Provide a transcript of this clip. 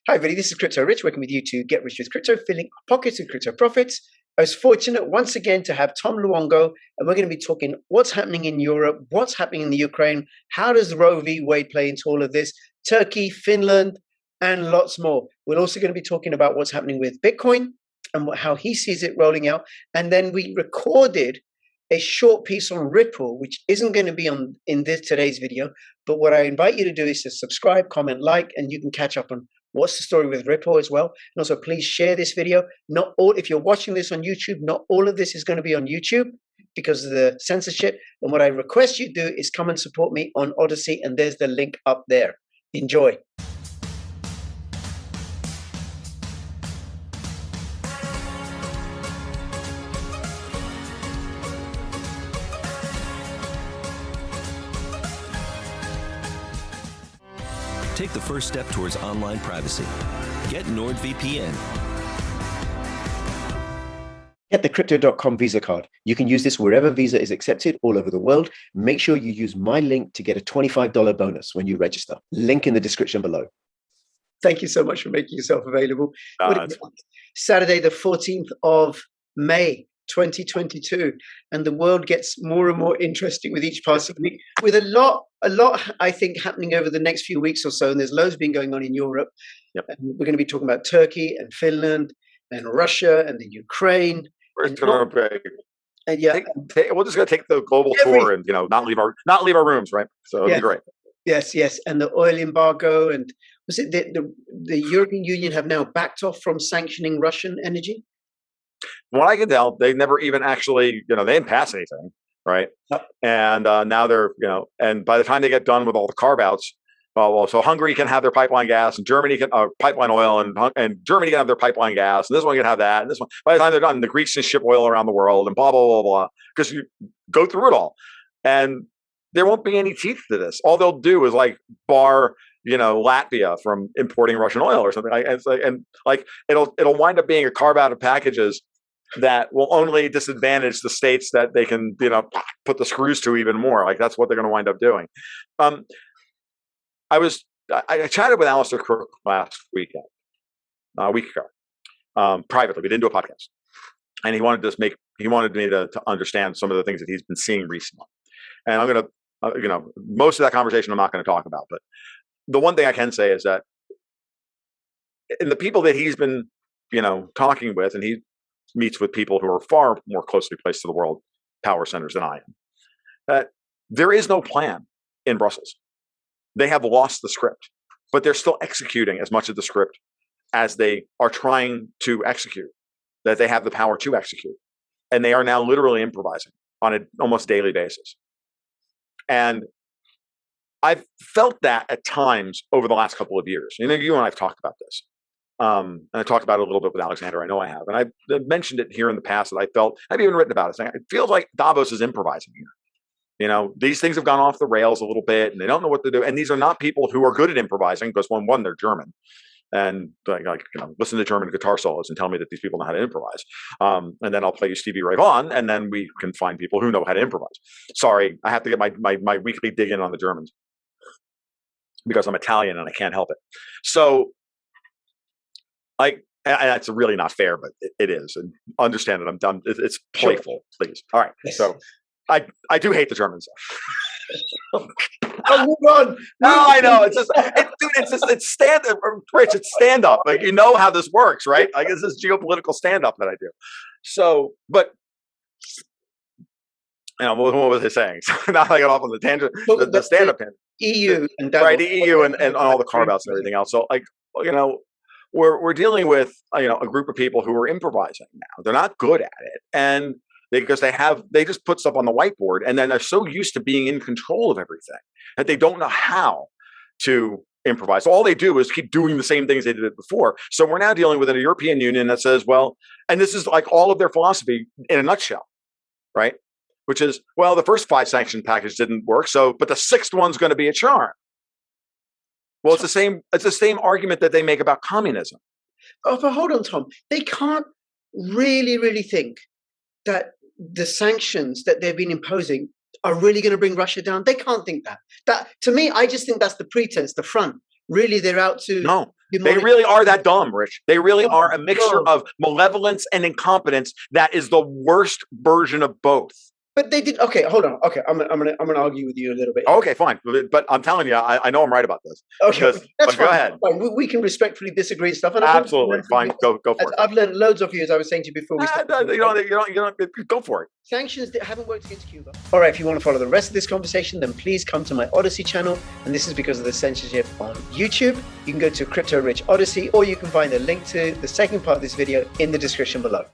Hi, everybody. This is Crypto Rich, working with you to get rich with crypto, filling our pockets with crypto profits. I was fortunate once again to have Tom Luongo, and we're going to be talking what's happening in Europe, what's happening in the Ukraine, how does Roe v. Wade play into all of this, Turkey, Finland, and lots more. We're also going to be talking about what's happening with Bitcoin and how he sees it rolling out. And then we recorded a short piece on Ripple, which isn't going to be in today's video. But what I invite you to do is to subscribe, comment, like, and you can catch up on what's the story with Ripple as well. And also, please share this video. Not all, if you're watching this on YouTube, not all of this is going to be on YouTube because of the censorship. And what I request you do is come and support me on Odyssey, and there's the link up there. Enjoy. Take the first step towards online privacy. Get NordVPN. Get the Crypto.com Visa card. You can use this wherever Visa is accepted all over the world. Make sure you use my link to get a $25 bonus when you register. Link in the description below. Thank you so much for making yourself available. Saturday, the 14th of May, 2022, and the world gets more and more interesting with each passing week, with a lot, I think, happening over the next few weeks or so. And there's loads been going on in Europe. Yep. And we're going to be talking about Turkey and Finland and Russia and the Ukraine. We're just going to we're just going to take the global tour and not leave our rooms, right? So it'll be great. Yes, and the oil embargo, and was it the European Union have now backed off from sanctioning Russian energy? From what I can tell, they never even actually, they didn't pass anything, right? Yep. And now they're, and by the time they get done with all the carve-outs, so Hungary can have their pipeline gas, and Germany can pipeline oil, and Germany can have their pipeline gas, and this one can have that, and this one. By the time they're done, the Greeks can ship oil around the world, and blah blah blah blah. Because you go through it all, and there won't be any teeth to this. All they'll do is bar Latvia from importing Russian oil or something. It'll wind up being a carve out of packages that will only disadvantage the states that they can put the screws to even more. That's what they're going to wind up doing. I chatted with Alistair Crook last weekend, a week ago, privately. We didn't do a podcast, and he wanted me to understand some of the things that he's been seeing recently. And I'm going to, most of that conversation I'm not going to talk about, but the one thing I can say is that in the people that he's been, talking with, and he meets with people who are far more closely placed to the world power centers than I am, that there is no plan in Brussels. They have lost the script, but they're still executing as much of the script as they are trying to execute, that they have the power to execute. And they are now literally improvising on an almost daily basis. And I've felt that at times over the last couple of years. You and I have talked about this. And I talked about it a little bit with Alexander. I know I have. And I've mentioned it here in the past that I've even written about it. It feels like Davos is improvising here. These things have gone off the rails a little bit, and they don't know what to do. And these are not people who are good at improvising because one, they're German. And listen to German guitar solos and tell me that these people know how to improvise. And then I'll play you Stevie Ray Vaughan, and then we can find people who know how to improvise. Sorry, I have to get my weekly dig in on the Germans because I'm Italian and I can't help it. So, and that's really not fair, but it is. And understand that I'm done. It's playful, please. All right. Yes. So I do hate the Germans. Move on. No, I know. It's stand up, Rich. It's stand up. How this works, right? It's this geopolitical stand up that I do. So, but what was I saying? So now I got off on the tangent. The stand up EU and right, the EU and all the carve outs and everything else. So, we're dealing with a group of people who are improvising now. They're not good at it, and because they just put stuff on the whiteboard, and then they're so used to being in control of everything that they don't know how to improvise. So all they do is keep doing the same things they did before. So we're now dealing with a European Union that says, and this is all of their philosophy in a nutshell, right? Which is, the first 5 sanction package didn't work, but the 6th one's going to be a charm. Well, it's the same argument that they make about communism. Oh, but hold on, Tom. They can't really think that the sanctions that they've been imposing are really going to bring Russia down. They can't think that. To me, I just think that's the pretense, the front. Really, they're out to They really are that dumb, Rich. They really are a mixture of malevolence and incompetence that is the worst version of both. But they did. Okay, hold on. Okay, I'm gonna argue with you a little bit. Okay, fine. But I'm telling you, I know I'm right about this. Okay, that's fine. Go ahead. Fine. We can respectfully disagree and stuff. And Absolutely, fine. Go for it. I've learned loads of you, as I was saying to you before. You don't. Go for it. Sanctions that haven't worked against Cuba. All right, if you want to follow the rest of this conversation, then please come to my Odyssey channel. And this is because of the censorship on YouTube. You can go to Crypto Rich Odyssey, or you can find a link to the second part of this video in the description below.